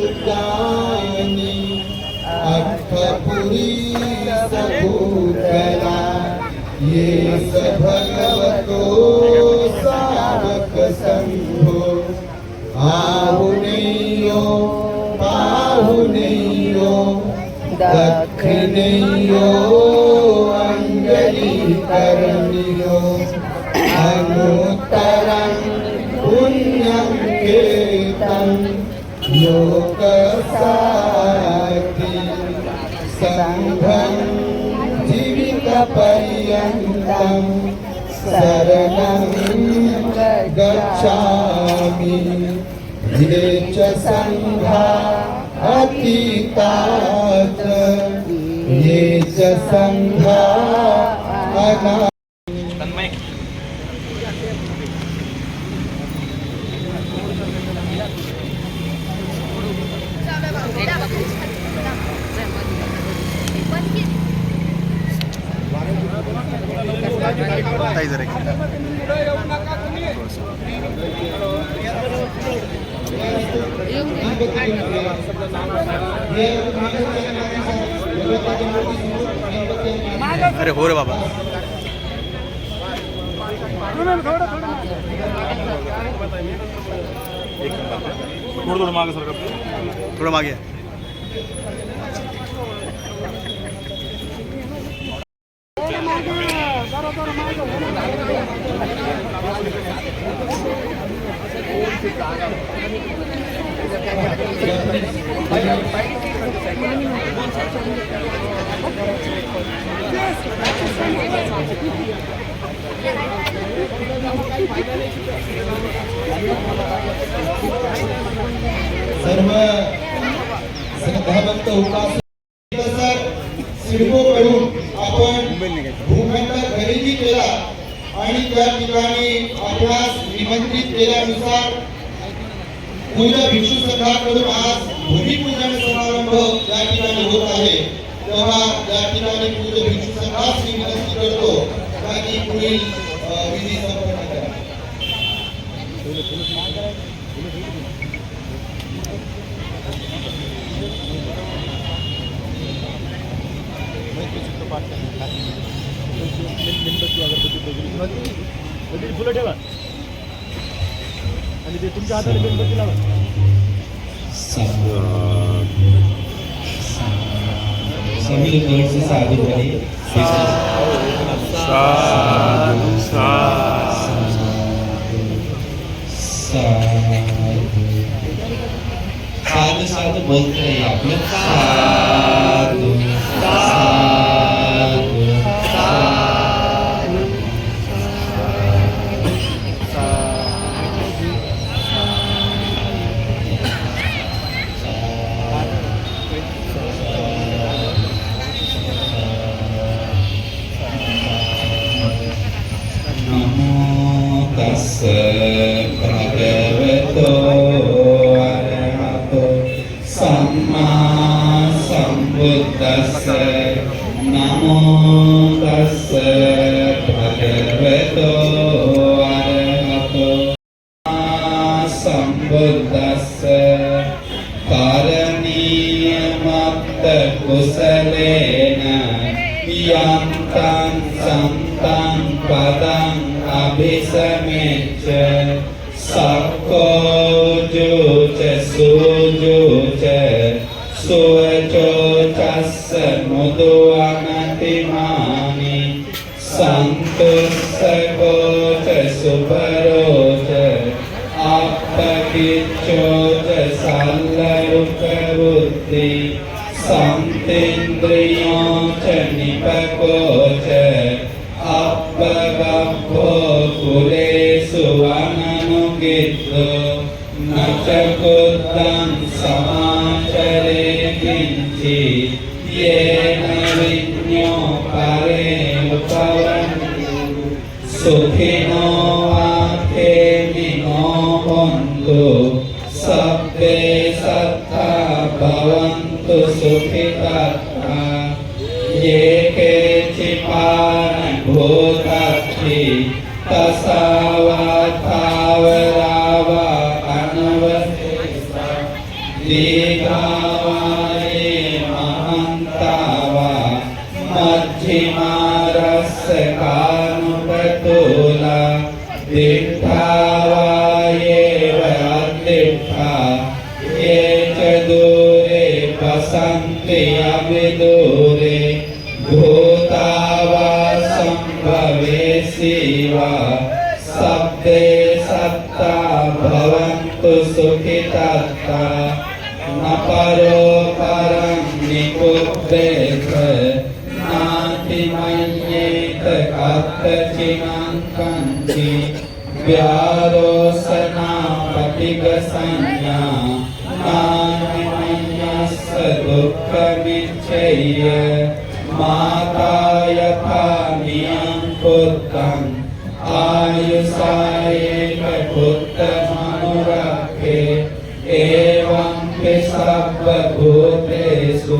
उद्यानी अर्थपुरी सबूतला ये स भगवतो सावक संघो आहुनेयो पाहुनेयो दक्षिणेयो अंजलि करणियो अनुत्तरं पुण्यं कीर्तन लोकसाति संघं जीवितपर्यन्तं शरणं गच्छामि ये च संघा अतीतात् ये च संघा अना अरे हो रे बाबा थोडं मागे सर थोडं मागे सर्व श्रद्धावंत उपासक सिडकोकडून आपण भूखंड खरेदी केला आणि त्या ठिकाणी आपणास निमंत्रित केल्यानुसार पूजा भिक्षू संघाकडून आज भूमिपूजन समारंभ या ठिकाणी होत आहे. तेव्हा या ठिकाणी पूजा भिक्षू संघास मी विनंती करतो की पुढील विधी संपन्न करा. फुलं ठेवा आणि ते तुमच्या हाताने गणपती लावा. सभी लोग जोर से साधु बोलिए. साधु साधु साधु बोलते रहिए आप लोग. साधु भगवतो अरहतो सम्मा सम्बुद्धस्स नमो तस्स भगवतो अरहतो सम्बुद्धस्स कारणीयमत्त कुशलेन यन्तं संतं पदं अभिसमेच्छ सक्को जुच सुजुच सुवचोचस्स मुदुवनतिमानि सन्तुष्टकोच सुपरोच अपकिच्चोच सल्लरुकबुद्धि संतेन्द्रियोच निपकोच अपगभ्भो कुलेषु अननुगिद्धो न च कुद्धं समाचरे किञ्चित् येन विज्ञो परेण पवन्ति सुखिनो वाक्येमिनो हन्तु सब्बे सत्ता भवन्तु सुखितः ये केचिपान भूताक्षि तसावाथावरावा अनवशेषा दीर्घावा ये महान्तावा मध्यमारस्कानुपतुला दिट्ठावा ये वयादिट्ठा ये च दूरे वसन्ति अविदूरे भूतावा सम्भवेसि वा सब्दे सत्ता भवन्तु सुखितत्ता न परो परं निकुप्येत नाति मय्येत कथचिनाङ्कन्ति व्यारोसना पटिगसंज्ञा नान्यस्य दुःखमिच्छय्य माता यथा नियं पुत्रम् आयुषायेक पुत्रमनुरक्षे एवं हि सर्वभूतेषु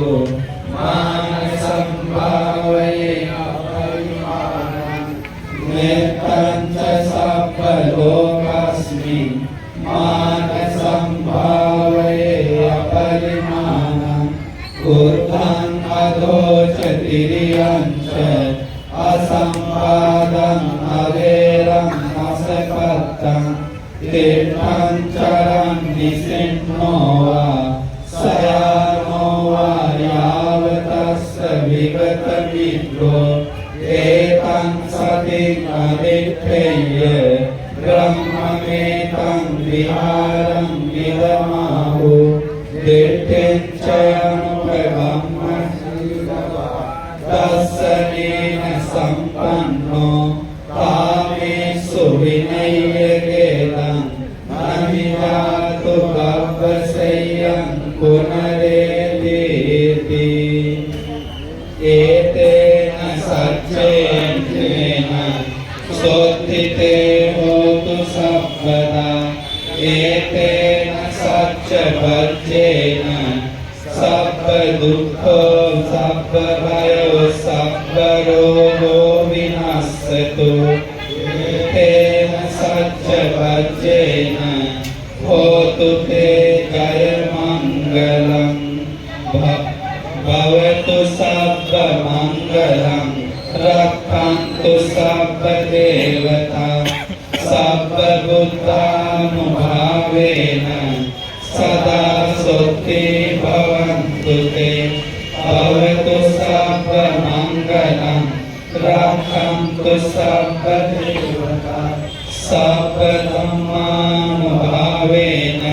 मानसंभावये नित्यं च सर्वलोकस्मिन् मानसंभावये अपरिमाणम् ऊर्ध्वम् अधो च तिर्यं च असंवादम् अवेरम् असपत्तम् तीर्थं चरं निसिन्नो वा सयानो वा यावतस्य विगतमित्रो एतं सतिम् अदित्यय ब्रह्ममेतं विहारं विदमाहु दिट्ठिं च दर्शनेन सम्पन्नो कामेषु विनय्यकेलं न विजातु भवशय्यं पुनरेति एतेन सच्चेन शोधिते होतु सर्वदा एतेन सच्चवच्चेन सर्वदुःखो सर्वभयो सर्वरोगो विनश्यतु तेन सच्चवच्चेन होतु ते जयमङ्गलम् भवतु सर्वमङ्गलम् रक्षन्तु सर्वदेवता सर्वबुद्धानुभावेन सदा सुखी भवन्तु ते भवतु सर्वमङ्गलम् रक्षन्तु सर्वदेवता सर्वधर्मानुभावेन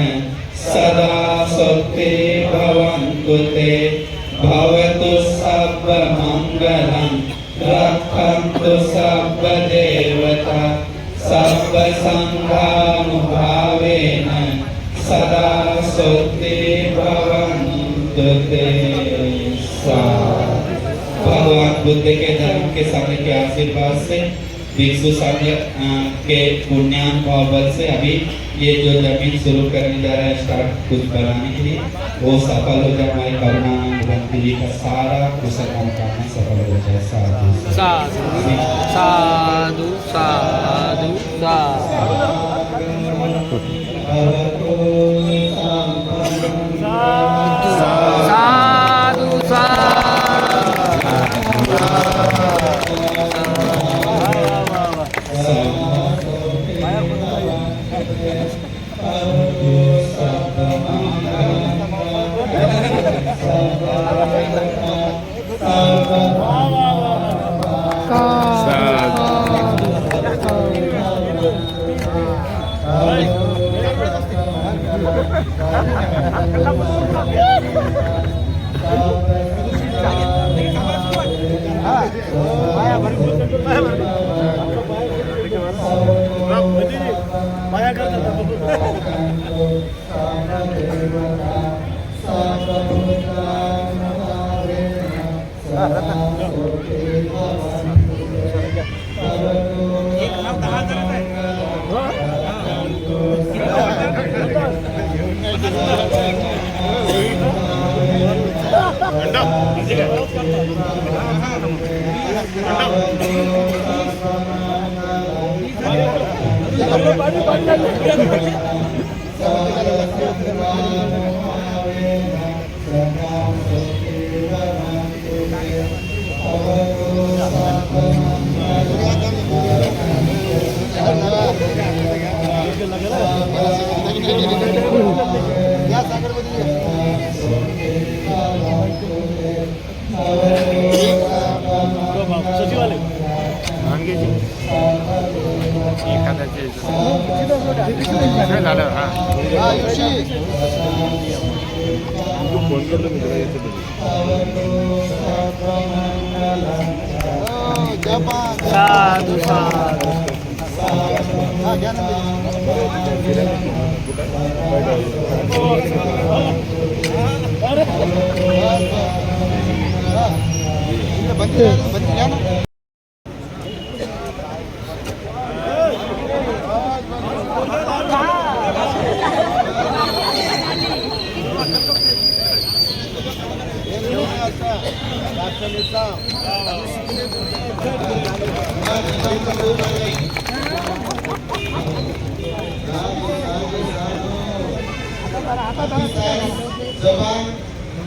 सदा सुखी भवन्तु ते भवतु सर्वमङ्गलम् रक्षन्तु सर्वदेवता सर्वसङ्घानुभावेन सदा सुखी भवन्तु ते। भगवान बुद्ध के धर्म के समय के आशीर्वाद से भिक्षु संघ के पुण्यानुभाव बल से अभी ये जो जमीन शुरू करने जा रहा है स्टार्ट कुछ बनाने के लिए वो सफल हो जाए। हमारी करुणानंद भक्ति जी का सारा कुशल कामना सफल हो जाए। साधु साधु साधु साधु एखाद्याचे झालं हां फोन करतो मी तुला येतो साधू साधू जवान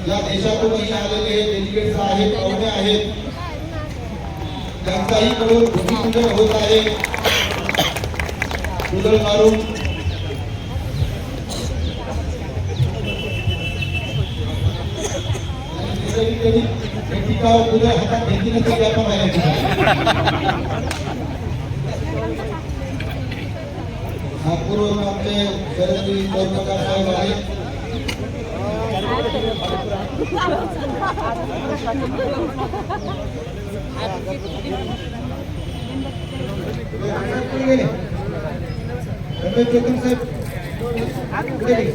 या देशातूनही आलेले डेलिगेट्स आहेत, पाहुणे आहेत, त्यांचाही कडून भूमिपूजन होत आहे. उदळ मारून टिकाव उदळ हातात घेतली नसेल आपण नागपूरवरून आमचे शरदजी गौरवकार साहेब आहेत. रमेश चौधरी साहेब कुठे गेले?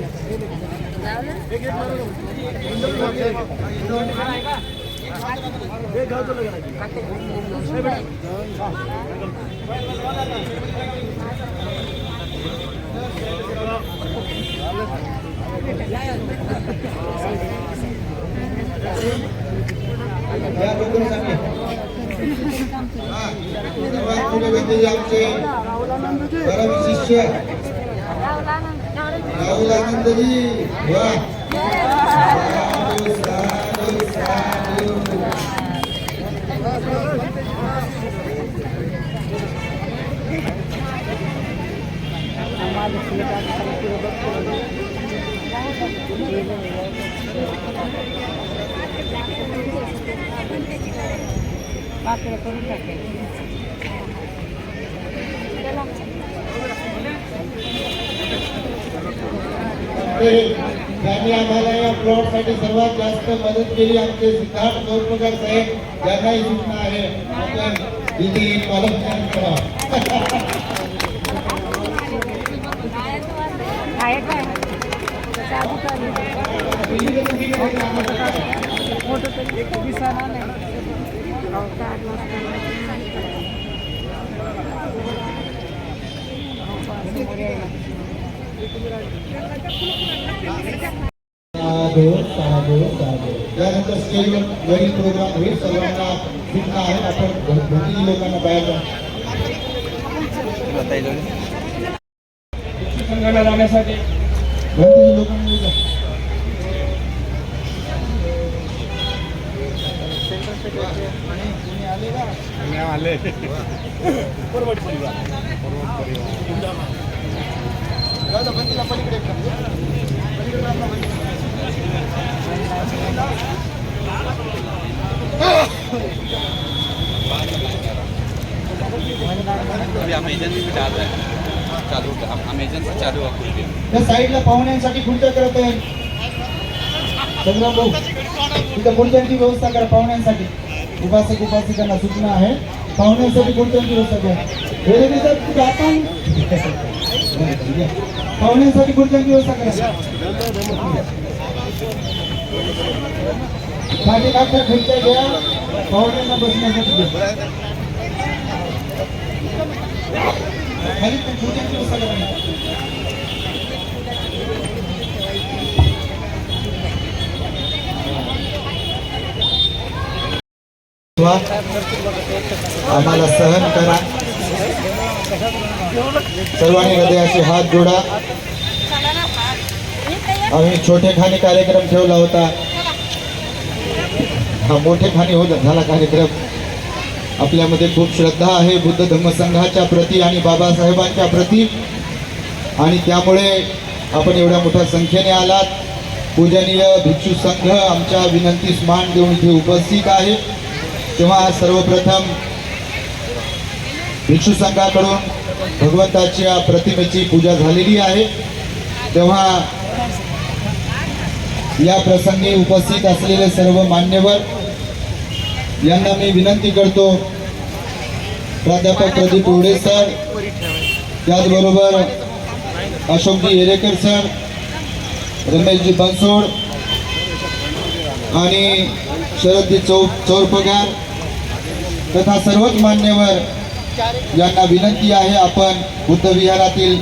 या लोकांसाठी सर्वात मोठे म्हणजे आमचे परम शिष्य राहुल आनंदजी. वा साधू, साधू, साधू. त्यांनी आम्हाला या प्लॉट साठी सर्वात जास्त मदत केली आमचे सिद्धार्थ गौरवकार साहेब यांनाही सूचना आहे आपण दिदी पालक करा. त्यानंतर स्टेजवर वरील प्रोग्राम होईल. सर्वांना सूचना आहे आपण भरती लोकांना बाहेर संघाला जाण्यासाठी भरती लोकांना आले त्या साईडला पाहुण्यांसाठी खुर्च्या करत आहे संग्राम भाऊ. तिथं खुर्च्यांची व्यवस्था करा पाहुण्यांसाठी. उपासक उपासिकांना सूचना आहे पाहुण्यांसाठी खुर्च्यांची व्यवस्था करा. पाहुण्यांसाठी खुर्च्यांची व्यवस्था करा. खाली मागच्या खुर्च्या घ्या पाहुण्यांना बसण्यासाठी घ्या. खाली खुर्च्यांची व्यवस्था करा. आम्हाला सहन करा. सर्वांनी हृदयाशी हात जोडा. आम्ही छोटे खाणी कार्यक्रम ठेवला होता. हा मोठे खाणी झाला कार्यक्रम. आपल्यामध्ये खूप श्रद्धा आहे बुद्ध धम्म संघाच्या प्रती आणि बाबासाहेबांच्या प्रती आणि त्यामुळे आपण एवढ्या मोठ्या संख्येने आलात. पूजनीय भिक्षू संघ आमच्या विनंतीस मान देऊन इथे उपस्थित आहे. तेव्हा सर्वप्रथम भिक्षू संघाकडून भगवंताच्या प्रतिमेची पूजा झालेली आहे, तेव्हा या प्रसंगी उपस्थित असलेले सर्व मान्यवर यांना मी विनंती करतो, प्राध्यापक प्रदीप उडे सर, त्याचबरोबर अशोकजी येरेकर सर, रमेशजी बनसोड आणि शरदजी चौरपगार तथा सर्वच मान्यवर यांना विनंती आहे, आपण बुद्ध विहारातील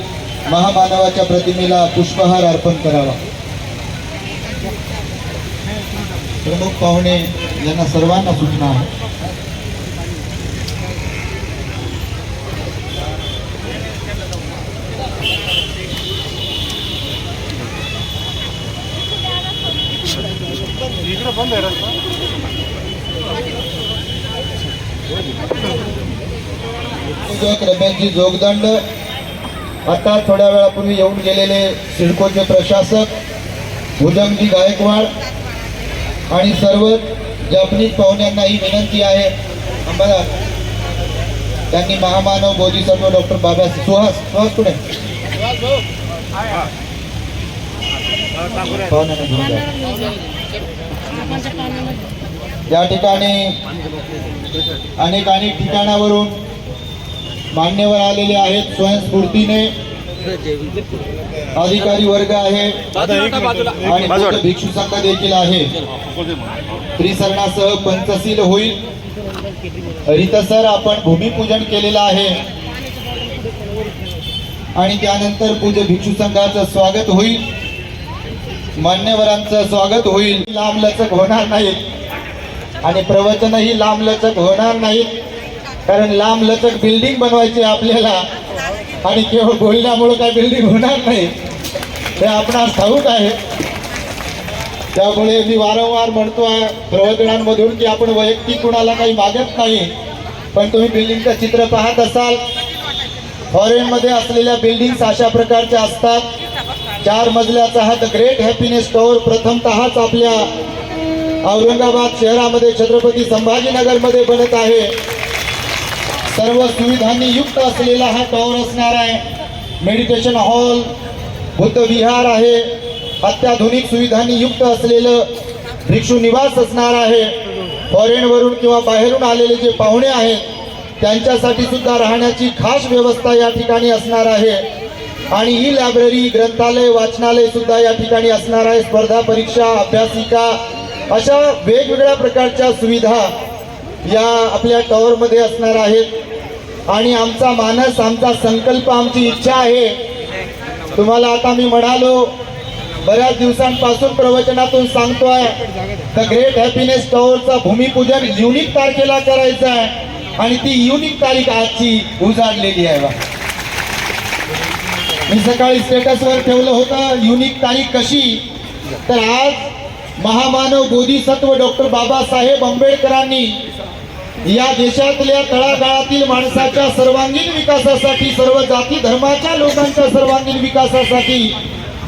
महामानवाच्या प्रतिमेला पुष्पहार अर्पण करावा. प्रमुख पाहुणे यांना सर्वांना सूचना आहे. इकडे बंद आहे रस्ता. पूजक रमेशजी जोगदंड, आता थोड्या वेळापूर्वी येऊन गेलेले सिडकोचे प्रशासक भुजंगजी गायकवाड आणि सर्व जापनीज पाहुण्यांना ही विनंती आहे, आम्हाला त्यांनी महामानव बोधिसत्व डॉक्टर बाबा सुहास कुठे पाहुण्यांना घेऊन जा. या ठिकाणी अनेक ठिकाणावरून मान्यवर आलेले आहेत, स्वयंस्फूर्तीने अधिकारी वर्ग आहे आणि भिक्षू संघ देखील आहे. त्रिसरणासह पंचशील होईल. रीतसर आपण भूमिपूजन केलेलं आहे आणि त्यानंतर पूज्य भिक्षू संघाचं स्वागत होईल, मान्यवरांचं स्वागत होईल. लांबलचक होणार नाहीत आणि प्रवचनही लांबलचक होणार नाहीत, कारण लांबलचक बिल्डिंग बनवायची आपल्याला आणि केवळ बोलण्यामुळे काय बिल्डिंग होणार नाही हे आपणास ठाऊक आहे. त्यामुळे मी वारंवार म्हणतोय प्रवचनांमधून की आपण वैयक्तिक कुणाला काही मागत नाही, पण तुम्ही बिल्डिंगचं चित्र पाहत असाल, फॉरेनमध्ये असलेल्या बिल्डिंग्स अशा प्रकारच्या असतात. 4 मजल्याचा हा द ग्रेट हॅपीनेस टॉवर प्रथमतःच आपल्या औरंगाबाद शहरामध्ये छत्रपती संभाजीनगरमध्ये बनत आहे. सर्व सुविधांनी युक्त असलेला हा टॉवर असणार आहे. मेडिटेशन हॉल, बुद्ध विहार आहे, अत्याधुनिक सुविधांनी युक्त असलेलं भिक्षू निवास असणार आहे. फॉरेनवरून किंवा बाहेरून आलेले जे पाहुणे आहेत त्यांच्यासाठी सुद्धा राहण्याची खास व्यवस्था या ठिकाणी असणार आहे आणि ही लायब्ररी, ग्रंथालय, वाचनालय सुद्धा या ठिकाणी असणार आहे. स्पर्धा परीक्षा, अभ्यासिका अशा वेगवेगळ्या प्रकारच्या सुविधा या आपल्या टॉवरमध्ये असणार आहेत आणि आमचा मानस, आमचा संकल्प, आमची इच्छा आहे. तुम्हाला आता मी म्हणालो, बऱ्याच दिवसांपासून प्रवचनातून सांगतोय, द ग्रेट हॅपीनेस टॉवरचा भूमिपूजन युनिक तारखेला करायचं आहे आणि ती युनिक तारीख आजची उजाडलेली आहे. मी सकाळी स्टेटसवर ठेवलं होतं युनिक तारीख कशी, तर आज महामानव बोधिसत्व डॉक्टर बाबासाहेब आंबेडकरांनी या देशातल्या तळागाळातील माणसाच्या सर्वांगीण विकासासाठी, सर्व जाती धर्माच्या लोकांच्या सर्वांगीण विकासासाठी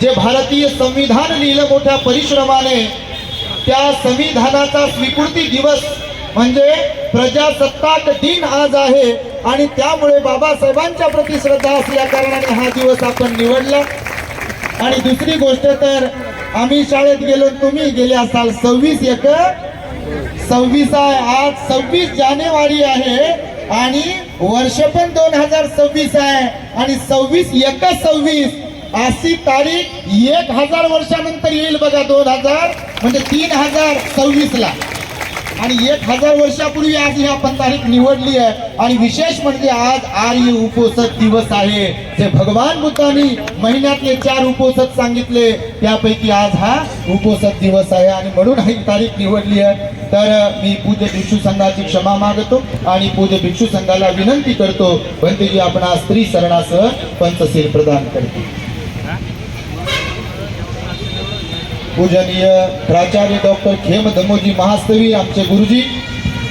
जे भारतीय संविधान लिहिलं मोठ्या परिश्रमाने, त्या संविधानाचा स्वीकृती दिवस म्हणजे प्रजासत्ताक दिन आज आहे आणि त्यामुळे बाबासाहेबांच्या प्रति श्रद्धा असल्या कारणाने हा दिवस आपण निवडला. आणि दुसरी गोष्ट तर आम्ही शाळेत गेलो, तुम्ही गेले असाल, 26 आहे. आज 26 जानेवारी आहे आणि वर्ष पण 2026 आहे आणि 26/1/26 अशी तारीख 1000 वर्षानंतर येईल बघा. 2000 म्हणजे 3026 ला आणि 1000 वर्षापूर्वी आज ही आपण तारीख निवडली आहे. आणि विशेष म्हणजे आज आर्य उपोषक दिवस आहे, जे भगवान बुद्धांनी महिन्यातले 4 उपोषक सांगितले त्यापैकी आज हा उपोषक दिवस आहे आणि म्हणून ही तारीख निवडली आहे. तर मी पूज्य भिक्षू संघाची क्षमा मागतो आणि पूज्य भिक्षू संघाला विनंती करतो, भंतेजी आपण आज स्त्री सरणासह पंचशील प्रदान करतो. पूजनीय प्राचार्य डॉक्टर खेम धमोजी महास्तवी आमचे गुरुजी,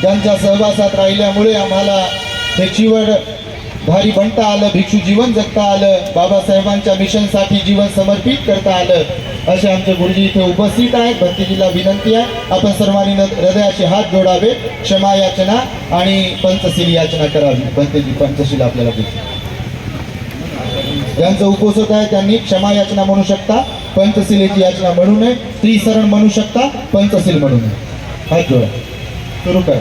त्यांच्या सहवासात राहिल्यामुळे आम्हाला हे जीवन भारी बनता आलं, भिक्षू जीवन जगता आलं, बाबासाहेबांच्या मिशनसाठी जीवन समर्पित करता आलं. असे आमचे गुरुजी इथे उपस्थित आहेत. भंतेजीला विनंती आहे, आपण सर्वांनी हृदयाचे हात जोडावे, क्षमा याचना आणि पंचशील याचना करावी. भंतेजी पंचशील आपल्याला देतो. ज्यांचं उपोषक आहे त्यांनी क्षमा याचना म्हणू शकता, पंचशिलेची याचना म्हणू नये, त्रिशरण म्हणू शकता, पंचशील म्हणू नये. हात जोडा, सुरू करा.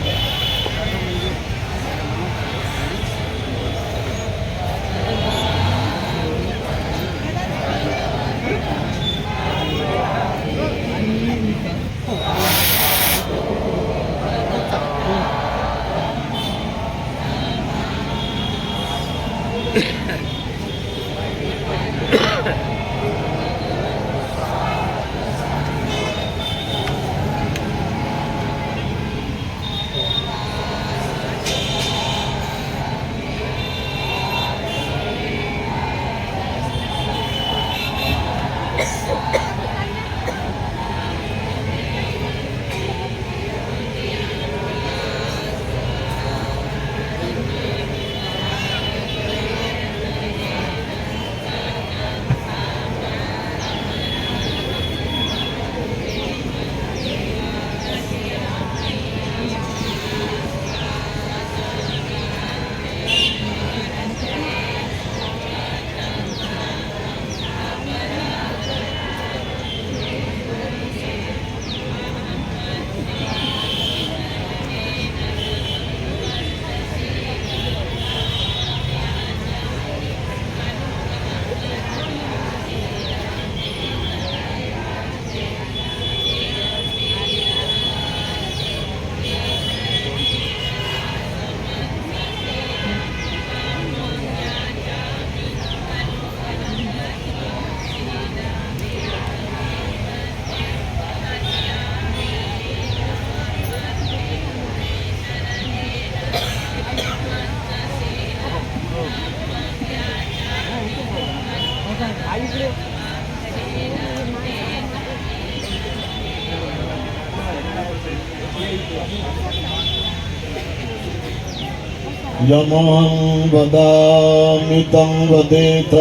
यमं वदामि तं वदेत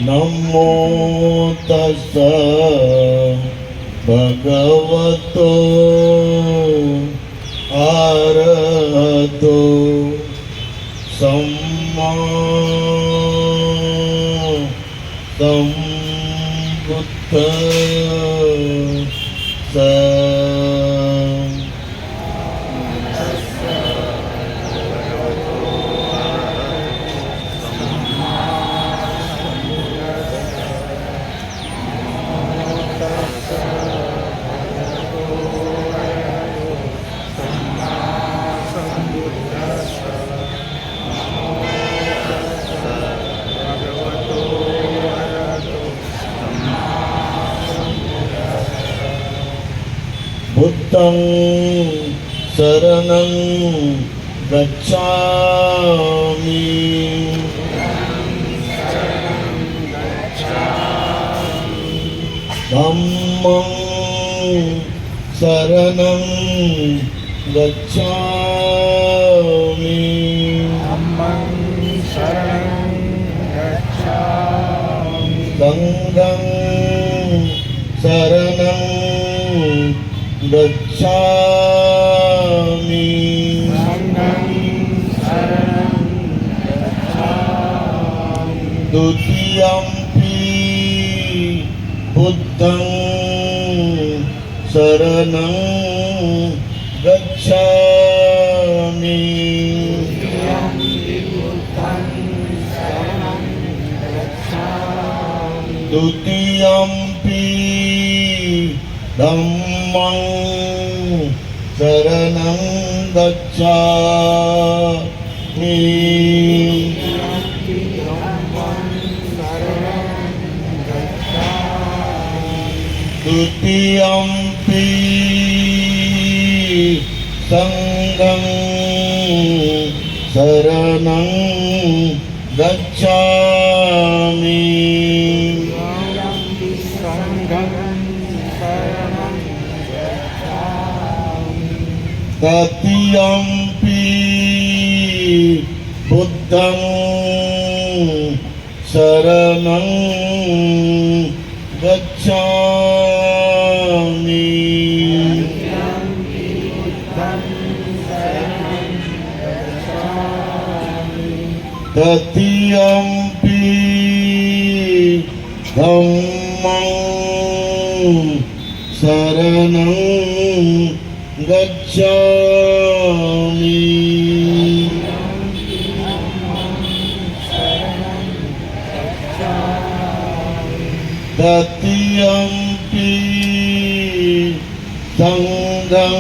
नमो तस्स भगवतो अरहतो सम्मा सम्बुद्धस्स. बुद्धं शरणं गच्छामि धम्मं शरणं गच्छामि संघं शरणं गच्छामि. द्वितीयंपि बुद्धं शरणं गच्छामि. द्वितीयंपि धम्मं शरणं गच्छामि. द्वितीयंपि संघं शरणं गच्छामि. तृतीयंपि बुद्धं शरणं गच्छामि. तृतीयम्पि धम्मं शरणं गच्छामि तृतीयम्पि संघं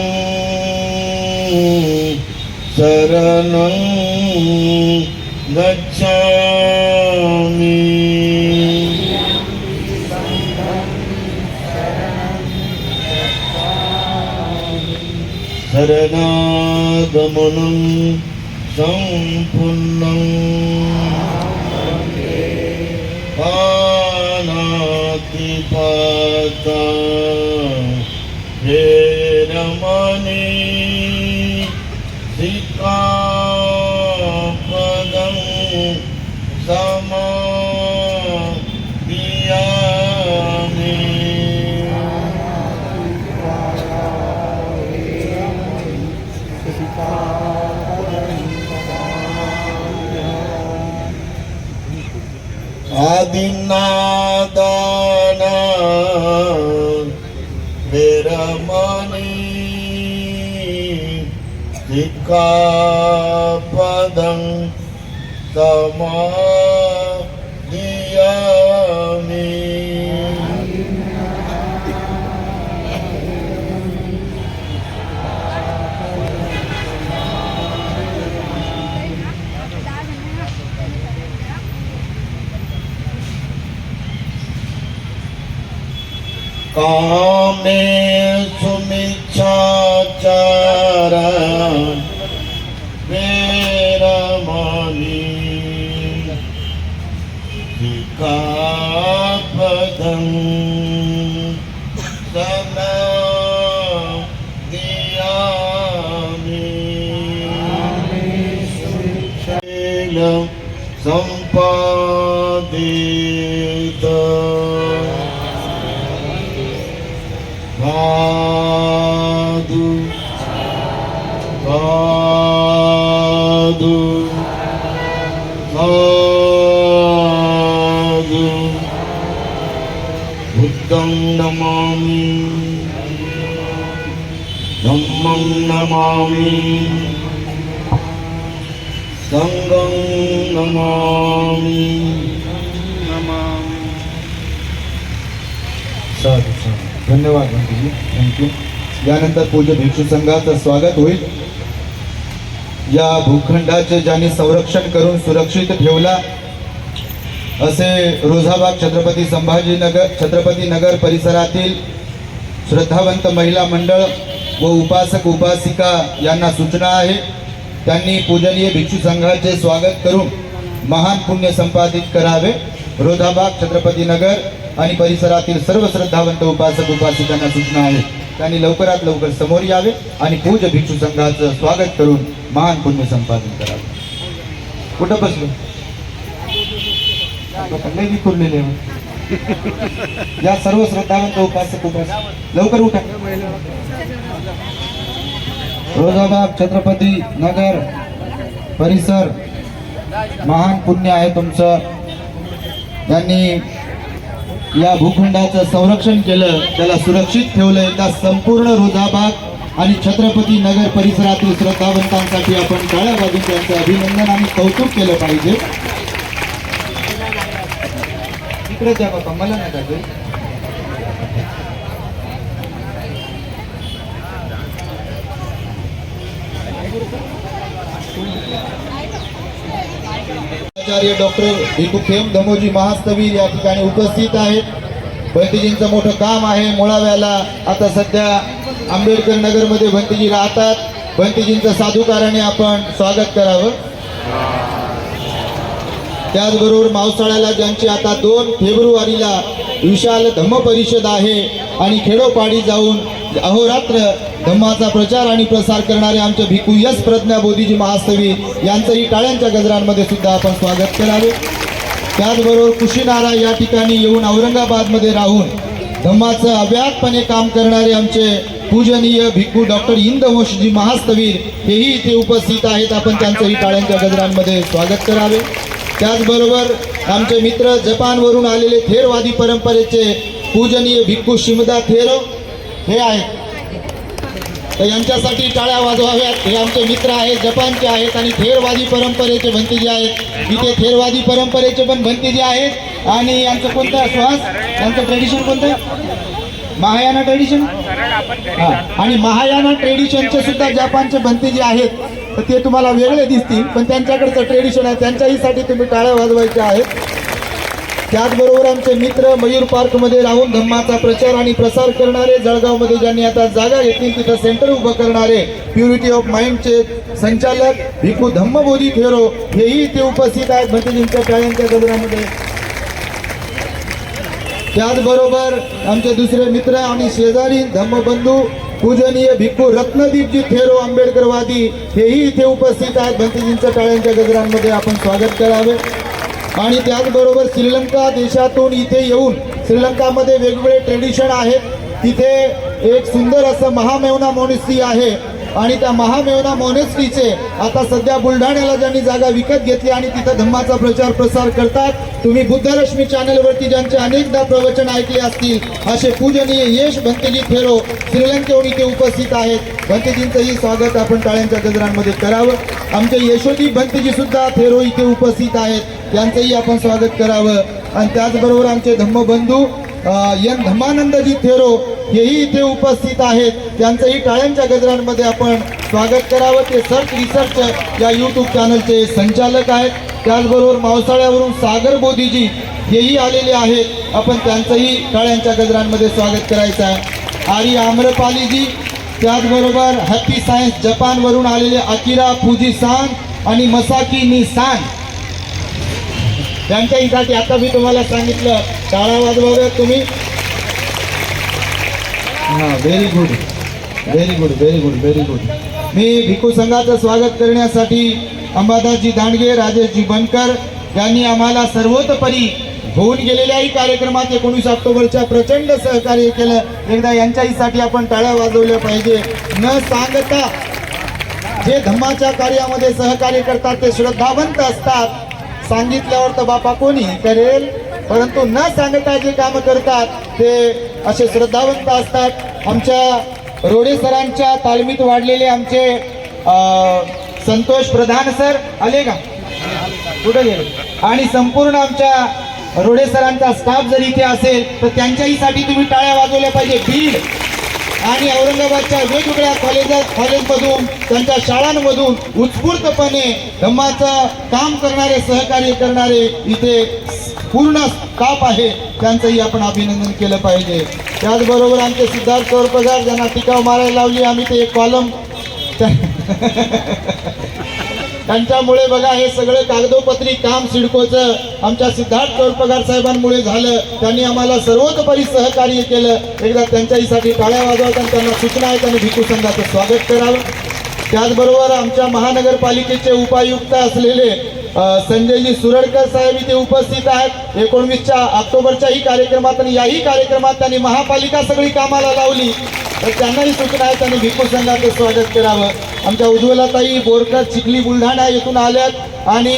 शरणं गच्छामि शरणागमनं सम्पूर्णं पानातिपाता हे रमणी सिक्खापदं समादियामि आदिनादाना वेरमणि सिक्खापदं समादियामि कामेषु मिच्छाचारा वेरमणि सिक्खापदं समादियामि सम्पादित साधु साधु साधु बुद्धं नमामि धम्मं नमामि संघं नमामि साधू साधू. धन्यवाद भंतेजी, थँक्यू. यानंतर पूज्य भिक्षू संघाचं स्वागत होईल. या भूखंडाचे ज्यांनी संरक्षण करून सुरक्षित ठेवला असे रोझाबाग छत्रपती नगर परिसरातील श्रद्धावंत महिला मंडळ व उपासक उपासिका यांना सूचना आहे. त्यांनी पूजनीय भिक्षू संघाचे स्वागत करून महान पुण्य संपादित करावे. रोझाबाग छत्रपती नगर आणि परिसरातील सर्व श्रद्धावंत उपासक उपासिकांना सूचना आहे. त्यांनी लवकरात लवकर समोर यावे आणि पूज्य भिक्षू संघाचं स्वागत करून महान पुण्य संपादन करावे. कुठं बसलो नाही खुरलेले या सर्व श्रद्धावंत उपासक उपासक लवकर उठा. रोझाबाग छत्रपती नगर परिसर महान पुण्य आहे तुमचं. त्यांनी या भूखंडाचं संरक्षण केलं, त्याला सुरक्षित ठेवलं. एकदा संपूर्ण रोझाबाग आणि छत्रपती नगर परिसरातील श्रद्धावंतांसाठी आपण टाळ्या वाजून त्यांचं अभिनंदन आणि कौतुक केलं पाहिजे. इकडे द्या बाबा, मला नाही का आचार्य डॉक्टर भिकुखेम धमोजी महास्तवीर या ठिकाणी उपस्थित आहेत. भंतेजींचं मोठं काम आहे मुळाव्याला. आता सध्या आंबेडकर नगरमध्ये भंतेजी राहतात. भंतेजींचं साधुकाराने आपण स्वागत करावं. त्याचबरोबर मावसाळ्याला ज्यांची आता 2 फेब्रुवारीला विशाल धम्म परिषद आहे आणि खेडोपाडी जाऊन अहोरात्र धम्माचा प्रचार आणि प्रसार करणारे आमचे भिकू यश प्रज्ञा बोधीजी महास्तवीर यांचंही टाळ्यांच्या गजरांमध्ये सुद्धा आपण स्वागत करावे. त्याचबरोबर कुशीनारा या ठिकाणी येऊन औरंगाबादमध्ये राहून धम्माचं अव्याहतपणे काम करणारे आमचे पूजनीय भिक्खू डॉक्टर इंदवंशजी महास्तवीर हेही इथे उपस्थित आहेत. आपण त्यांचंही टाळ्यांच्या गजरांमध्ये स्वागत करावे. त्याचबरोबर आमचे मित्र जपानवरून आलेले थेरवादी परंपरेचे पूजनीय भिक्खू शिमदा थेरो हे आहेत. तर यांच्यासाठी टाळ्या वाजवाव्यात. हे आमचे मित्र आहेत, जपानचे आहेत आणि थेरवादी परंपरेचे भंतेजी आहेत. इथे थेरवादी परंपरेचे पण भंतेजी आहेत. आणि यांचं कोणतं श्वास, यांचं ट्रेडिशन कोणतं, महायाना ट्रेडिशन. हा, आणि महायाना ट्रेडिशनचे सुद्धा जपानचे भंतेजी आहेत. तर ते तुम्हाला वेगळे दिसतील, पण त्यांच्याकडचं ट्रेडिशन आहे, त्यांच्याहीसाठी तुम्ही टाळ्या वाजवायच्या आहेत. त्याचबरोबर आमचे मित्र मयूर पार्कमध्ये राहून धम्माचा प्रचार आणि प्रसार करणारे, जळगावमध्ये ज्यांनी आता जागा घेतली तिथं सेंटर उभं करणारे प्युरिटी ऑफ माइंडचे संचालक भिक्खू धम्मबोधी थेरो हेही इथे उपस्थित आहेत भंतेजींच्या टाळ्यांच्या गजरामध्ये. त्याचबरोबर आमचे दुसरे मित्र आणि शेजारी धम्मबंधू पूजनीय भिक्खू रत्नदीपजी थेरो आंबेडकरवादी हेही इथे उपस्थित आहेत. भंतेजींच्या टाळ्यांच्या गजरांमध्ये आपण स्वागत करावे. आणि त्याचबरोबर श्रीलंका देशातून इथे येऊन, श्रीलंकामध्ये वेगवेगळे ट्रेडिशन आहेत. तिथे एक सुंदर असं महामेवना मॉनेस्ट्री आहे आणि त्या महामेवना मॉनेस्ट्रीचे आता सध्या बुलढाण्याला ज्यांनी जागा विकत घेतली आणि तिथं धम्माचा प्रचार प्रसार करतात. तुम्ही बुद्धरश्मी चॅनलवरती ज्यांचे अनेकदा प्रवचन ऐकले असतील असे पूजनीय यश भंतेजी थेरो श्रीलंकेहून इथे उपस्थित आहेत. भंतेजींचंही स्वागत आपण टाळ्यांच्या गजरांमध्ये करावं. आमचे यशोदी भंतेजी सुद्धा थेरो इथे उपस्थित आहेत, त्यांचंही आपण स्वागत करावं. आणि त्याचबरोबर आमचे धम्मबंधू एन धम्मानंदजी थेरो हेही इथे उपस्थित आहेत, त्यांचंही टाळ्यांच्या गजरांमध्ये आपण स्वागत करावं. ते सर्च रिसर्च या यूट्यूब चॅनलचे संचालक आहेत. त्याचबरोबर मावसाळ्यावरून सागर बोधीजी हेही आलेले आहेत, आपण त्यांचंही टाळ्यांच्या गजरांमध्ये स्वागत करायचं आहे. आरी आम्रपालीजी, त्याचबरोबर हॅपी सायन्स जपानवरून आलेले अकिरा फुजी सान आणि मसाकी नी सान त्यांच्यासाठी आता मी तुम्हाला सांगितलं टाळा वाजवाव्या तुम्ही. हां, very good very good very good very good. मी भिक्खू संघाचं स्वागत करण्यासाठी अंबादासजी दांडगे, राजेशजी बनकर यांनी आम्हाला सर्वतोपरी होऊन गेलेल्याही कार्यक्रमात 19 ऑक्टोबरच्या प्रचंड सहकार्य केलं. एकदा यांच्याहीसाठी आपण टाळ्या वाजवल्या पाहिजे. न सांगता जे धम्माच्या कार्यामध्ये सहकार्य करतात ते श्रद्धावंत असतात. सांगितल्यावर तर बापा कोणी करेल, परंतु न सांगता जे काम करतात ते असे श्रद्धावंत असतात. आमच्या रोडे सरांच्या तालमीत वाढलेले आमचे संतोष प्रधान सर आले का, कुठे गेले, आणि संपूर्ण आमच्या रोडे सरांचा स्टाफ जर इथे असेल तर त्यांच्याहीसाठी तुम्ही टाळ्या वाजवल्या पाहिजे. बीड आणि औरंगाबादच्या वेगवेगळ्या कॉलेजमधून, त्यांच्या शाळांमधून उत्स्फूर्तपणे धम्माचं काम करणारे, सहकार्य करणारे इथे पूर्ण स्टाफ आहे, त्यांचंही आपण अभिनंदन केलं पाहिजे. त्याचबरोबर आमचे सिद्धार्थ चौरपगार ज्यांना टिकाव मारायला लावली आम्ही, ते एक कॉलम त्यांच्यामुळे बघा हे सगळं कागदोपत्री काम सिडकोचं आमच्या सिद्धार्थ चौरपगार साहेबांमुळे झालं. त्यांनी आम्हाला सर्वतोपरी सहकार्य केलं. एकदा त्यांच्याहीसाठी टाळ्या वाजवतात आणि त्यांना सूचना आहेत आणि भिक्खू संघाचं स्वागत करावं. त्याचबरोबर आमच्या महानगरपालिकेचे उपायुक्त असलेले संजयजी सुरडकर साहेब इथे उपस्थित आहेत. 19 ऑक्टोबरच्याही कार्यक्रमात आणि याही कार्यक्रमात त्यांनी महापालिका सगळी कामाला लावली, तर त्यांनाही सूचना आहेत आणि भिक्खू संघाचं स्वागत करावं. आमच्या उज्ज्वलाताई बोरकर चिखली बुलढाणा येथून आल्यात आणि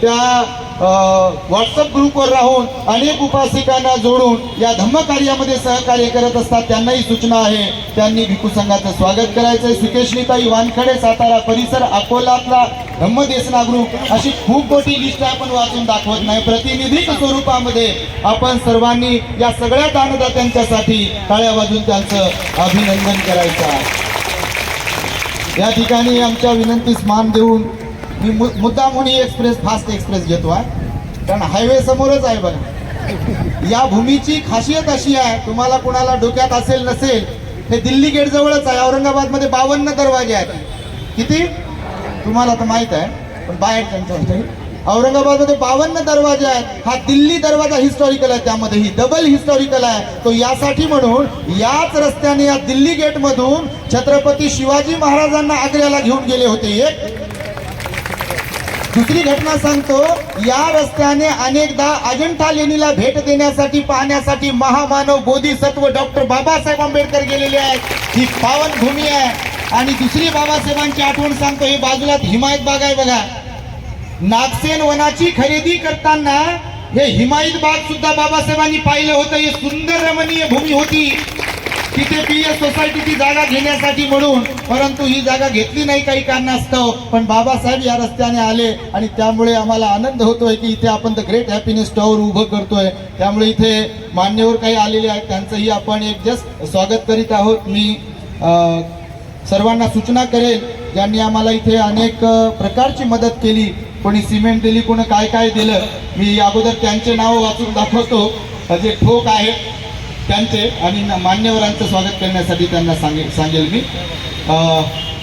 त्या व्हॉट्सअप ग्रुपवर राहून अनेक उपासिकांना जोडून या धम्म कार्यामध्ये सहकार्य करत असतात, त्यांनाही सूचना आहे, त्यांनी भिक्खू संघाचं स्वागत करायचं आहे. सुकेशनीताई वानखडे सातारा परिसर, अकोलातला धम्मदेसना ग्रुप, अशी खूप मोठी लिस्ट आपण वाचून दाखवत नाही. प्रतिनिधिक स्वरूपामध्ये आपण सर्वांनी या सगळ्या दानदात्यांच्यासाठी टाळ्या वाजून त्यांचं अभिनंदन करायचं आहे. या ठिकाणी आमच्या विनंतीस मान देऊन मी मुद्दामून ही एक्सप्रेस फास्ट एक्सप्रेस घेतो आहे, कारण हायवे समोरच आहे बघा. या भूमीची खासियत अशी आहे, तुम्हाला कुणाला डोक्यात असेल नसेल, हे दिल्ली गेट जवळच आहे. औरंगाबादमध्ये 52 दरवाजे आहेत. किती तुम्हाला तर माहित आहे, पण बाहेर त्यांच्या औरंगाबादमध्ये 52 दरवाजे आहेत. हा दिल्ली दरवाजा हिस्टॉरिकल आहे, त्यामध्येही डबल हिस्टॉरिकल आहे. तो यासाठी म्हणून याच रस्त्याने या दिल्ली गेट मधून छत्रपती शिवाजी महाराजांना आग्र्याला घेऊन गेले होते. दुसरी घटना सांगतो, या रस्त्याने अनेकदा अजंठा लेणीला भेट देण्यासाठी पाहण्यासाठी महामानव बोधिसत्व डॉक्टर बाबासाहेब आंबेडकर गेलेले आहेत. ही पावन भूमी आहे. आणि दुसरी बाबासाहेबांची आठवण सांगतो, हे बाजूला हिमायत बाग आहे बघा. नागसेन वनाची खरेदी करताना हे हिमायत बाग सुद्धा बाबासाहेबांनी पाहिलं होतं. हे सुंदर रमणीय भूमी होती. तिथे पीएस सोसायटीची जागा घेण्यासाठी म्हणून, परंतु ही जागा घेतली नाही काही कारणास्तव. पण बाबासाहेब या रस्त्याने आले आणि त्यामुळे आम्हाला आनंद होतोय की इथे आपण द ग्रेट हॅपीनेस टॉवर उभं करतोय. त्यामुळे इथे मान्यवर काही आलेले आहेत, त्यांचंही आपण एक जस्ट स्वागत करीत आहोत. मी सर्वांना सूचना करेल, ज्यांनी आम्हाला इथे अनेक प्रकारची मदत केली, कोणी सिमेंट दिली, कोणी काय काय दिलं. मी अगोदर त्यांचे नाव वाचून दाखवतो, जे ठोक आहेत त्यांचे, आणि मान्यवरांचं स्वागत करण्यासाठी त्यांना सांगेल मी.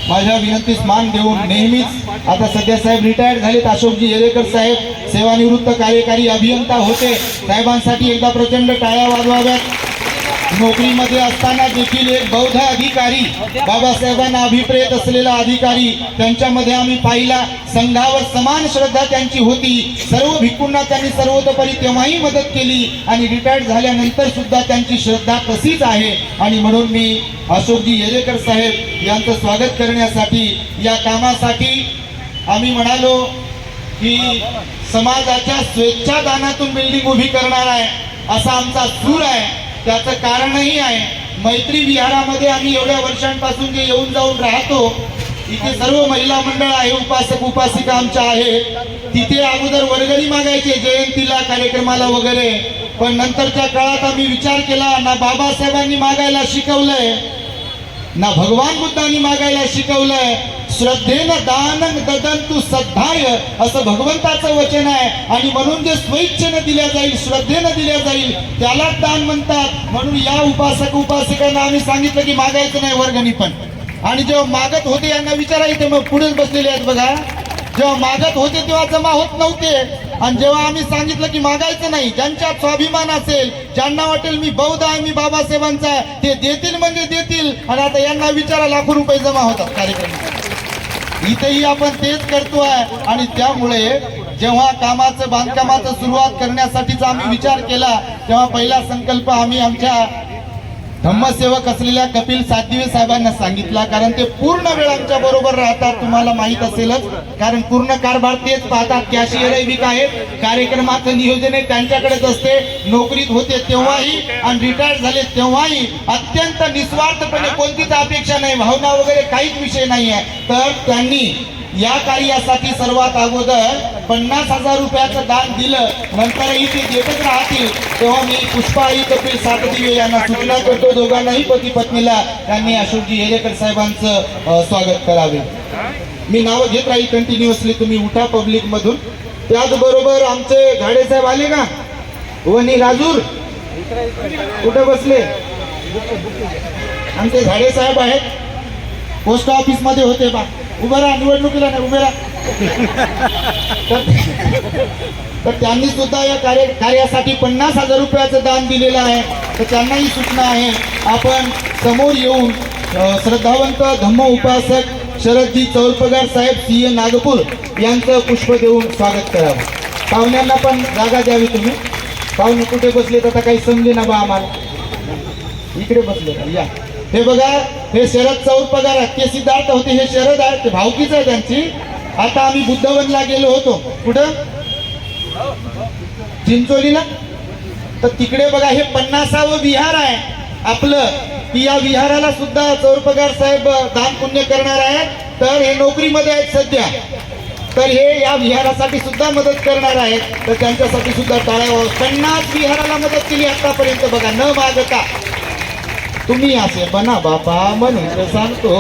माझ्या विनंतीस मान देऊन नेहमीच, आता सध्या साहेब रिटायर्ड झालेत, अशोकजी येरेकर साहेब सेवानिवृत्त कार्यकारी अभियंता होते. साहेबांसाठी एकदा प्रचंड टाळ्या वाजवाव्यात. नोकरीमध्ये असताना देखील एक बौद्ध अधिकारी, बाबासाहेबांना अभिप्रेत असलेला अधिकारी, त्यांच्यामध्ये आम्ही पाहिला. संघावर समान श्रद्धा त्यांची होती. सर्व भिक्खूंना त्यांनी सर्वतोपरी तेव्हाही मदत केली आणि रिटायर्ड झाल्यानंतर सुद्धा त्यांची श्रद्धा तशीच आहे. आणि म्हणून मी अशोकजी येरेकर साहेब यांचं स्वागत करण्यासाठी, या कामासाठी आम्ही म्हणालो की समाजाच्या स्वेच्छादानातून बिल्डिंग उभी करणार आहे, असा आमचा सूर आहे. त्याचं कारणही आहे, मैत्री विहारामध्ये आम्ही एवढ्या वर्षांपासून जे येऊन जाऊन राहतो, इथे सर्व महिला मंडळ आहे, उपासक उपासिका आमच्या आहे. तिथे अगोदर वर्गणी मागायचे जयंतीला, कार्यक्रमाला वगैरे. पण नंतरच्या काळात आम्ही विचार केला, ना बाबासाहेबांनी मागायला शिकवलंय, ना भगवान बुद्धांनी मागायला शिकवलंय. श्रद्धेनं दानं ददन्तु सद्धाय, असं भगवंताचं वचन आहे. आणि म्हणून जे स्वेच्छेनं दिल्या जाईल, श्रद्धेनं दिल्या जाईल, त्यालाच दान म्हणतात. म्हणून या उपासक उपासिकांना आम्ही सांगितलं की मागायचं नाही वर्गणी पण. आणि जेव्हा मागत होते यांना विचारायचे, मग पुढेच बसलेले आहेत बघा, जेव्हा मागत होते तेव्हा जमा होत नव्हते. आणि जेव्हा आम्ही सांगितलं की मागायचं नाही, ज्यांच्यात स्वाभिमान असेल, ज्यांना वाटेल मी बौद्ध आहे, मी बाबासाहेबांचा आहे, ते देतील म्हणजे देतील. आणि आता यांना विचारा, लाखो रुपये जमा होतात कार्यक्रम. इथेही आपण तेच करतोय. आणि त्यामुळे जेव्हा कामाचं बांधकामाचं सुरुवात करण्यासाठीचा आम्ही विचार केला, तेव्हा पहिला संकल्प आम्ही आमच्या धम्मसेवक असलेल्या कपिल सातदिवे साहेबांना सांगितला. कारण ते पूर्ण वेळ आमच्या बरोबर राहतात, तुम्हाला माहित असेलच. कारण पूर्ण कारभार तेच पाहतात. कॅशियर बी आहेत, कार्यक्रमाचं नियोजन आहे त्यांच्याकडेच असते. नोकरीत होते तेव्हाही आणि रिटायर्ड झाले तेव्हाही अत्यंत निस्वार्थपणे, कोणतीच अपेक्षा नाही, भावना वगैरे काहीच विषय नाही आहे. तर त्यांनी या कार्यासाठी सर्वात अगोदर 50,000 रुपयाचं दान दिलं. नंतरही ते देतच राहतील. तेव्हा मी पुष्पाई कपिल सातदिवे यांना सूचना करतो, दोघांनाही पती पत्नीला, त्यांनी अशोकजी येरेकर साहेबांचं स्वागत करावे. मी नावं घेत राहील कंटिन्युअसली, तुम्ही उठा पब्लिक मधून. त्याचबरोबर आमचे झाडे साहेब आले का, वनी राजूर कुठे बसले, आमचे झाडे साहेब आहेत, पोस्ट ऑफिस मध्ये होते बा. उभं राहा, निवडणुकीला नाही, उभे राहा. तर त्यांनी सुद्धा या कार्यासाठी 50,000 रुपयाचं दान दिलेलं आहे. तर त्यांनाही सूचना आहे, आपण समोर येऊन श्रद्धावंत धम्म उपासक शरदजी चौरपगार साहेब CA नागपूर यांचं पुष्प देऊन स्वागत करावं. पाहुण्यांना पण जागा द्यावी. तुम्ही पाहुणे कुठे बसलेत आता काही समजे ना बा आम्हाला, इकडे बसले या. हे बघा, हे शरद चौरपगार आहेत, ते सिद्धार्थ होते, हे शरद आहेत, ते भावकीच आहे त्यांची. आता आम्ही बुद्धवनला गेलो होतो, कुठं चिंचोलीला. तर तिकडे बघा, हे 50वे विहार आहे आपलं, की या विहाराला सुद्धा चौरपगार साहेब दान पुण्य करणार आहेत. तर हे नोकरीमध्ये आहेत सध्या, तर हे या विहारासाठी सुद्धा मदत करणार आहेत. तर त्यांच्यासाठी सुद्धा टाळ्या. 50 विहाराला मदत केली आतापर्यंत बघा, न मागता. तुम्ही असे बना बापा म्हणून सांगतो,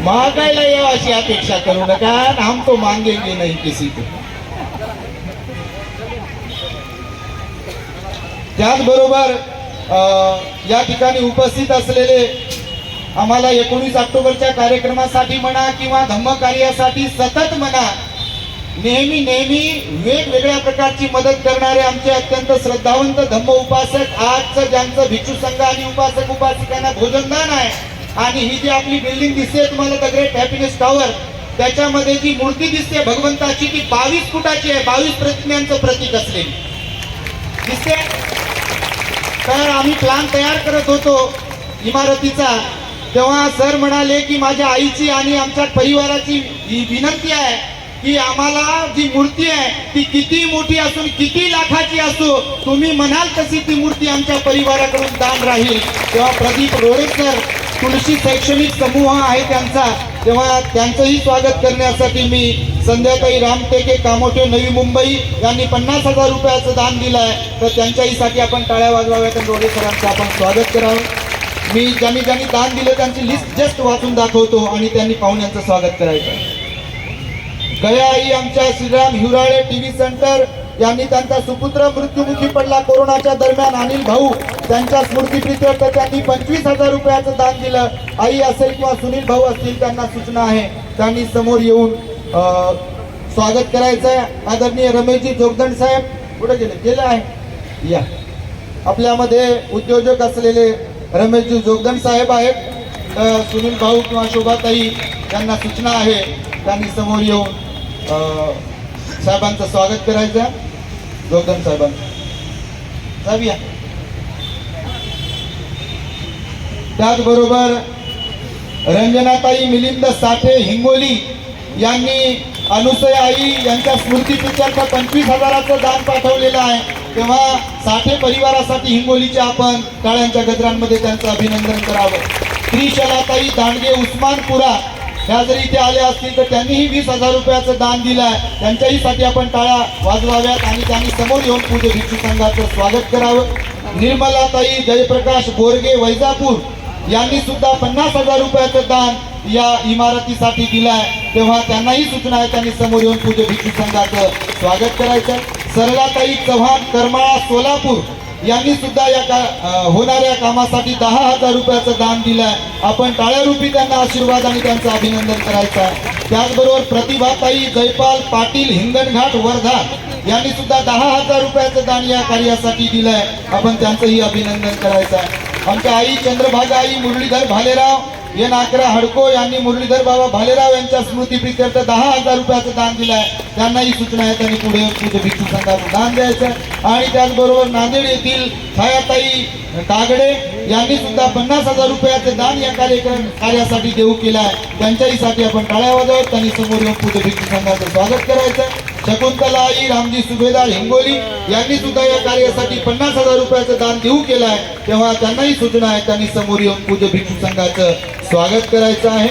मागायला यावं अशी अपेक्षा करू नका. हम तो मांगेंगे नाही किसी को. त्याचबरोबर या ठिकाणी उपस्थित असलेले आम्हाला 19 ऑक्टोबरच्या कार्यक्रमासाठी म्हणा किंवा धम्म कार्यासाठी सतत म्हणा, नेहमी वेगवेगळ्या प्रकारची मदत करणारे आमचे अत्यंत श्रद्धावंत धम्म उपासक, आजचं ज्यांचं भिक्षू संघ आणि उपासक उपासिकांना भोजनदान आहे. आणि ही जी आपली बिल्डिंग दिसते तुम्हाला द ग्रेट हॅपीनेस टॉवर, त्याच्यामध्ये जी मूर्ती दिसते भगवंताची ती 22 फुटाची आहे, 22 प्रतिमांचं प्रतीक असलेली दिसते. तर आम्ही प्लॅन तयार करत होतो इमारतीचा, तेव्हा सर म्हणाले की माझ्या आईची आणि आमच्या परिवाराची ही विनंती आहे की आम्हाला जी मूर्ती आहे ती किती मोठी असून किती लाखाची असो, तुम्ही म्हणाल तशी ती मूर्ती आमच्या परिवाराकडून दान राहील. तेव्हा प्रदीप रोडे सर, तुळशी शैक्षणिक समूह आहे त्यांचा, तेव्हा त्यांचंही स्वागत करण्यासाठी मी संध्याताई रामटेके कामोठे नवी मुंबई यांनी 50,000 रुपयाचं दान दिलं आहे. तर त्यांच्याहीसाठी आपण टाळ्या वाजवाव्यात आणि रोडे सरांचं आपण स्वागत करावं. मी ज्यांनी दान दिलं त्यांची लिस्ट जस्ट वाचून दाखवतो आणि त्यांनी पाहुण्यांचं स्वागत करायचं. गया आई आमच्या श्रीराम हिवराळे टीव्ही सेंटर यांनी त्यांचा सुपुत्र मृत्युमुखी पडला कोरोनाच्या दरम्यान अनिल भाऊ, त्यांच्या स्मृतीप्रित्यर्थ त्यांनी 25,000 रुपयाचं दान दिलं. आई असेल किंवा सुनील भाऊ असतील त्यांना सूचना आहे, त्यांनी समोर येऊन स्वागत करायचं आहे. आदरणीय रमेशजी जोगदंड साहेब कुठे गेले आहे या, आपल्यामध्ये उद्योजक असलेले रमेशजी जोगदंड साहेब आहेत. सुनील भाऊ किंवा शोभाताई यांना सूचना आहे, त्यांनी समोर येऊन साहेबांचं स्वागत करायचं. जोगदंड साहेबांचं साहेब या. त्याचबरोबर रंजनाताई मिलिंद साठे हिंगोली यांनी अनुसया आई यांच्या स्मृतीप्रित्यर्थ 25,000चं दान पाठवलेलं आहे. तेव्हा साठे परिवारासाठी हिंगोलीच्या आपण टाळ्यांच्या गजरांमध्ये त्यांचं अभिनंदन करावं. त्रिशलाताई दांडगे उस्मानपुरा ह्या जर इथे आल्या असतील तर त्यांनीही 20,000 रुपयाचं दान दिलं आहे. त्यांच्याहीसाठी आपण टाळ्या वाजवाव्यात आणि त्यांनी समोर येऊन पूज्य भिक्षू संघाचं स्वागत करावं. निर्मलाताई जयप्रकाश बोरगे वैजापूर यांनी सुद्धा 50,000 रुपयाचं दान या इमारतीसाठी दिलं आहे. तेव्हा त्यांनाही सूचना आहे, त्यांनी समोर येऊन पूज्य भिक्षू संघाचं स्वागत करायचं. सरलाताई चव्हाण करमाळा सोलापूर यांनी सुद्धा या होणाऱ्या कामासाठी 10,000 रुपयाचं दान दिलं आहे. आपण टाळ्यारूपी त्यांना आशीर्वाद आणि त्यांचं अभिनंदन करायचं आहे. त्याचबरोबर प्रतिभाताई जयपाल पाटील हिंगणघाट वर्धा यांनी सुद्धा 10,000 रुपयाचं दान या कार्यासाठी दिलं आहे. आपण त्यांचंही अभिनंदन करायचं आहे. आमच्या आई चंद्रभागा आई मुरलीधर भालेराव ये नाकरा हडको यांनी मुरलीधर बाबा भालेराव यांच्या स्मृतीप्रित्यर्थ 10,000 रुपयाचं दान दिलं आहे. त्यांनाही सूचना आहे, त्यांनी पुढे पूज्य भिक्षू संघाचं दान द्यायचं. आणि त्याचबरोबर नांदेड येथील छायाताई कागडे यांनी सुद्धा 50,000 रुपयाचं दान या कार्यासाठी देऊ केलं आहे. त्यांच्याहीसाठी आपण टाळ्या वाजवत त्यांनी समोर येऊन पूज्य भिक्षू संघाचं स्वागत करायचं. शकुंतला आई रामजी सुभेदार हिंगोली यांनी सुद्धा या कार्यासाठी 50,000 रुपयाचं दान देऊ केलं आहे. तेव्हा त्यांनाही सूचना आहे, त्यांनी समोर येऊन पूज्य भिक्षू संघाचं स्वागत करायचं आहे.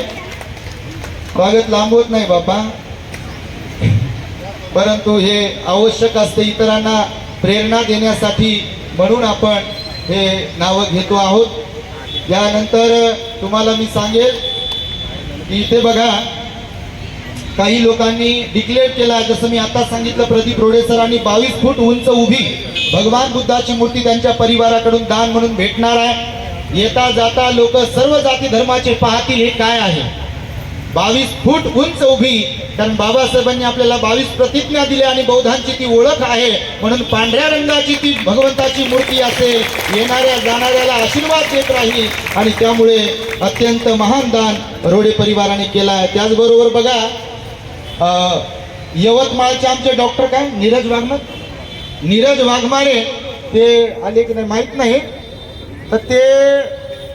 स्वागत लांबवत नाही बाबा, परंतु हे आवश्यक असते इतरांना प्रेरणा देण्यासाठी, म्हणून आपण हे नावं घेतो आहोत. यानंतर तुम्हाला मी सांगेल की इथे बघा काही लोकांनी डिक्लेअर केला, जसं मी आता सांगितलं प्रदीप रोडे सरांनी 22 फूट उंच उभी भगवान बुद्धाची मूर्ती त्यांच्या परिवाराकडून दान म्हणून भेटणार आहे. येता जाता लोक सर्व जाती धर्माचे पाहतील हे काय आहे. 22 फूट उंच उभी, कारण बाबासाहेबांनी आपल्याला 22 प्रतिज्ञा दिल्या आणि बौद्धांची ती ओळख आहे, म्हणून पांढऱ्या रंगाची ती भगवंताची मूर्ती असे येणाऱ्या जाणाऱ्याला आशीर्वाद देत राहील. आणि त्यामुळे अत्यंत महान दान रोडे परिवाराने केला आहे. त्याचबरोबर बघा यवतमाळचे आमचे डॉक्टर काय नीरज वाघमारे ते आले की नाही माहीत नाही, तर ते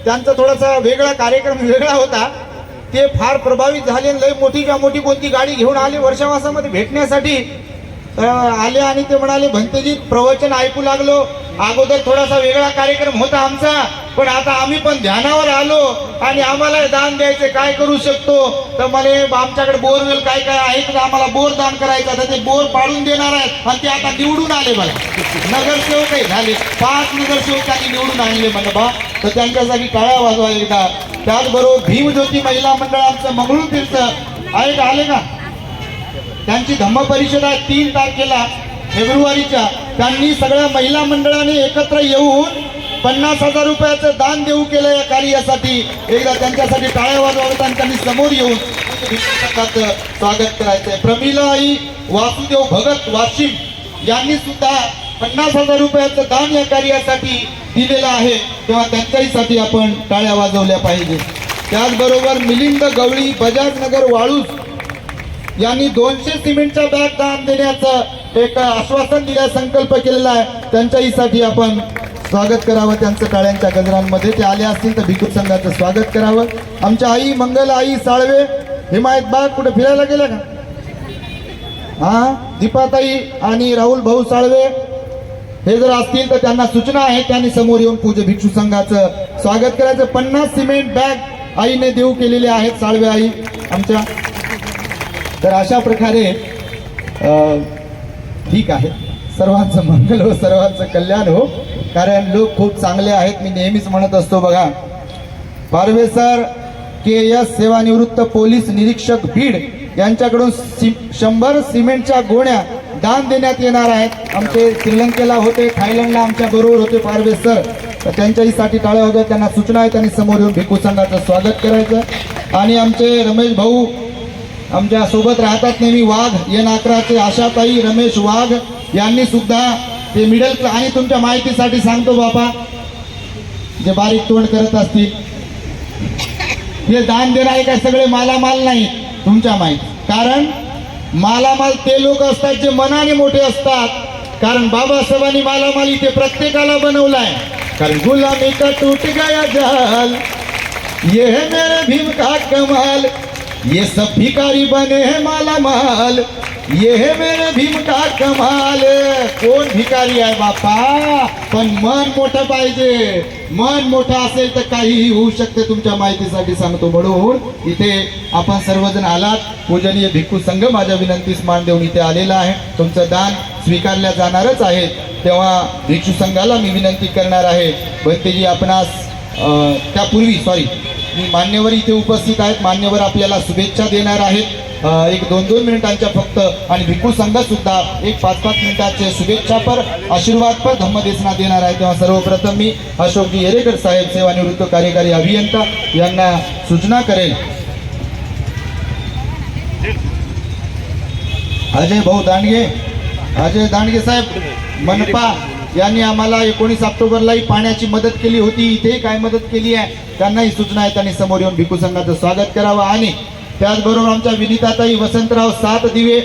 त्यांचा थोडासा वेगळा कार्यक्रम वेगळा होता. ते फार प्रभावित झाले, लय मोठीच्या मोठी कोणती गाडी घेऊन आले वर्षावासामध्ये भेटण्यासाठी आले आणि ते म्हणाले भंतेजी प्रवचन ऐकू लागलो, अगोदर थोडासा वेगळा कार्यक्रम होता आमचा, पण आता आम्ही पण ध्यानावर आलो आणि आम्हाला दान द्यायचे, काय करू शकतो. तर मला आमच्याकडे बोरवेल काय काय आहे तर आम्हाला बोर दान करायचं, तर ते बोर पाडून देणार आहेत. आणि ते आता निवडून आले, मला नगरसेवकही झाले, 5 नगरसेवकांनी निवडून आणले मला बा. तर त्यांच्यासाठी टाळ्या वाजवा एकदा. त्याचबरोबर भीमज्योती महिला मंडळ आमचं मंगळूर तीर्थ आहे का, आले का, त्यांची धम्म परिषद आहे 3 तारखेला फेब्रुवारीच्या. त्यांनी सगळ्या महिला मंडळाने एकत्र येऊन 50,000 रुपयाचं दान देऊ केलं या कार्यासाठी. एकदा त्यांच्यासाठी टाळ्या वाजवाव्यात आणि त्यांनी समोर येऊन स्वागत करायचंय. प्रमिलाई वासुदेव भगत वाशिम यांनी सुद्धा 50,000 रुपयाचं दान या कार्यासाठी दिलेलं आहे. तेव्हा त्यांच्याहीसाठी आपण टाळ्या वाजवल्या पाहिजे. त्याचबरोबर मिलिंद गवळी बजाज नगर वाळूस यांनी 200 सिमेंटच्या बॅग दान देण्याचं एक आश्वासन दिल्या, संकल्प केलेला आहे. त्यांच्याहीसाठी आपण स्वागत करावं त्यांचं टाळ्यांच्या गजरांमध्ये. ते आले असतील तर भिक्खू संघाचं स्वागत करावं. आमच्या आई मंगल आई साळवे हिमायत बाग कुठे फिरायला गेल्या का? हा, दीपाताई आणि राहुल भाऊ साळवे हे जर असतील तर त्यांना सूचना आहे, त्यांनी समोर येऊन पूज्य भिक्षू संघाचं स्वागत करायचं. 50 सिमेंट बॅग आईने देऊ केलेले आहेत, साळवे आई आमच्या. तर अशा प्रकारे ठीक आहे, सर्वांचं मंगल हो, सर्वांचं कल्याण हो. कारण लोक खूप चांगले आहेत. मी नेहमीच म्हणत असतो बघा, पारवे सर KS सेवानिवृत्त पोलीस निरीक्षक बीड यांच्याकडून 100 सिमेंटच्या गोण्या दान देण्यात येणार आहेत. आमचे श्रीलंकेला होते, थायलंडला आमच्या बरोबर होते पारवे सर, तर त्यांच्याहीसाठी टाळ्या होत्या. त्यांना सूचना आहे, त्यांनी समोर येऊन भिक्खू संघाचं स्वागत करायचं. आणि आमचे रमेश भाऊ आमच्या सोबत राहतात नेहमी, वाघ या नाकराचे आशाताई रमेश वाघ यांनी सुद्धा ते मिडल क्लास. आणि तुमच्या माहितीसाठी सांगतो बापा, जे बारीक तोंड करत असतील, हे दान देणारे काय सगळे मालामाल नाही, तुमच्या माहिती. कारण मालामाल ते लोक असतात जे मनाने मोठे असतात. कारण बाबासाहेबांनी मालामाल इथे प्रत्येकाला बनवलाय. कारण गुलामी का टूट गया जाल, ये है मेरे भीम का कमाल, ये सब भिखारी बने हैं मालामाल, ये है मेरे भीम का कमाल. कोण भिकारी आहे बापा, पण मन मोठं पाहिजे. मन मोठं असेल तर काहीही होऊ शकते. तुमच्या माहितीसाठी सांगतो. म्हणून इथे आपण सर्वजण आलात. पूजनीय भिक्खू संघ माझ्या विनंतीस मान देऊन इथे आलेला आहे. तुमचं दान स्वीकारल्या जाणारच आहे. तेव्हा भिक्षू संघाला मी विनंती करणार आहे, भंतेजी आपणास त्यापूर्वी मी मान्यवर इथे उपस्थित आहेत. मान्यवर आपल्याला शुभेच्छा देणार आहेत. एक 2-2 मिनिटांच्या फक्त. आणि भिक्खू संघ सुद्धा एक 5-5 मिनिटाचे शुभेच्छापर आशीर्वादपर धम्मदेशना देणार आहे. तेव्हा सर्वप्रथम मी अशोकजी येरेकर साहेब सेवानिवृत्त कार्यकारी अभियंता यांना सूचना करेल. अजय भाऊ दांडगे, अजय दांडगे साहेब मनपा यांनी आम्हाला 19 ऑक्टोबरलाही पाण्याची मदत केली होती. इथेही काय मदत केली आहे त्यांनाही सूचना आहे, त्यांनी समोर येऊन भिक्खू संघाचं स्वागत करावं. आणि त्याचबरोबर आमच्या विनिताताई वसंतराव 7 दिवे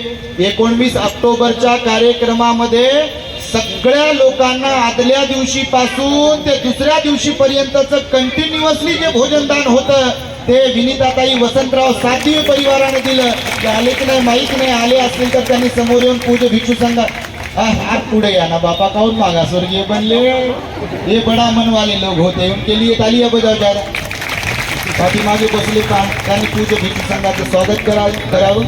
19 ऑक्टोबरच्या कार्यक्रमामध्ये सगळ्या लोकांना आदल्या दिवशीपासून ते दुसऱ्या दिवशीपर्यंतचं कंटिन्युअसली जे भोजनदान होतं ते विनिताताई वसंतराव 7 दिवे परिवाराने दिलं. ते आले की नाही माहीत नाही, आले असतील तर त्यांनी समोर येऊन पूज्य भिक्षू संघ हात पुढे या ना बापा, काहून मागा स्वर्गीय बनले, हे बडा मनवाले लोक होते. उनके लिए तालियां बजाव जा रहा. पाठीमागे बसले त्यांनी पूज्य भिक्षू संघाचं स्वागत करावं.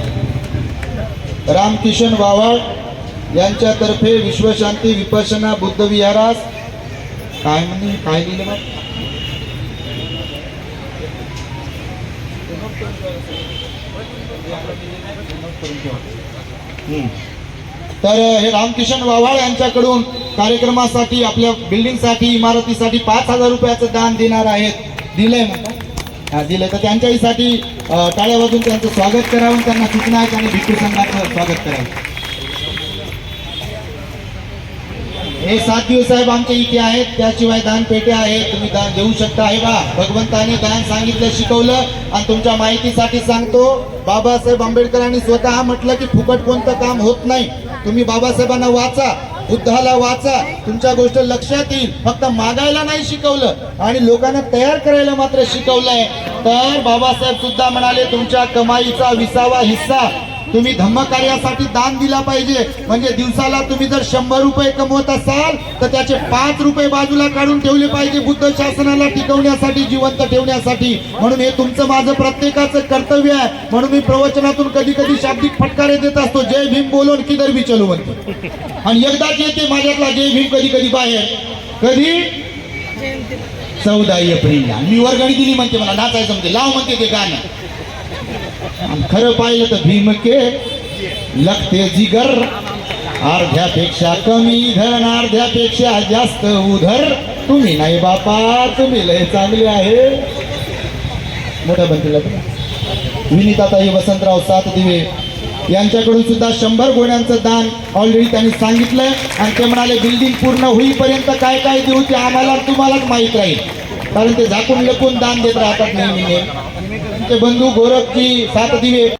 रामकिशन वावाळ यांच्यातर्फे विश्वशांती विपश्यना बुद्ध विहारास काय म्हणजे काय लिहिलं मग तर हे रामकिशन वावाळ यांच्याकडून कार्यक्रमासाठी आपल्या बिल्डिंगसाठी इमारतीसाठी 5,000 रुपयाचं दान देणार आहेत. दिलंय म्हणतात, दिलंय. तर त्यांच्याहीसाठी टाळ्या वाजून त्यांचं स्वागत करावं. त्यांना सूचना आहे, त्यांनी भिक्खू संघाचं स्वागत करावं. हे 7 दिवस साहेब आमच्या इथे आहेत. त्याशिवाय दान पेट्या आहेत, तुम्ही दान देऊ शकता. आहे बा, भगवंताने दान सांगितलं, शिकवलं. आणि तुमच्या माहितीसाठी सांगतो, बाबासाहेब आंबेडकरांनी स्वतः म्हटलं की फुकट कोणतं काम होत नाही. तुम्ही बाबासाहेबांना वाचा, बुद्धाला वाचा, तुमच्या गोष्ट लक्षात येईल. फक्त मागायला नाही शिकवलं आणि लोकांना तयार करायला मात्र शिकवलंय. तर बाबासाहेब सुद्धा म्हणाले, तुमच्या कमाईचा 20वा हिस्सा तुम्ही धम्मकार्यासाठी दान दिला पाहिजे. म्हणजे दिवसाला तुम्ही जर 100 रुपये कमवत असाल तर त्याचे 5 रुपये बाजूला काढून ठेवले पाहिजे बुद्ध शासनाला टिकवण्यासाठी, जिवंत ठेवण्यासाठी. म्हणून हे तुमचं माझं प्रत्येकाचं कर्तव्य आहे. म्हणून मी प्रवचनातून कधी कधी शाब्दिक फटकारे देत असतो. जय भीम बोलून किधर भी चलो म्हणते. आणि एकदाच येते माझ्यातला जय भीम कधी कधी बाहेर. कधी 14 एप्रिलला मी वर्गणी दिली म्हणते, मला नाचायचं म्हणते, लाव म्हणते ते गाणं. खरं पाहिलं तर भीम के लगते जिगर, अर्ध्यापेक्षा कमी धन अर्ध्यापेक्षा जास्त उधर. तुम्ही नाही बापा, तुम्ही लय चांगले आहे. मोठ्या बनतीला विनिताताई वसंतराव 7 दिवे यांच्याकडून सुद्धा 100 गोण्यांचं दान ऑलरेडी त्यांनी सांगितलंय. आणि ते म्हणाले बिल्डिंग पूर्ण होईपर्यंत काय काय देऊ ते आम्हाला तुम्हालाच माहीत राहील. कारण ते झाकून लपून दान देत राहतात नेहमी. ते बंधू गोरखजी 7 दिवे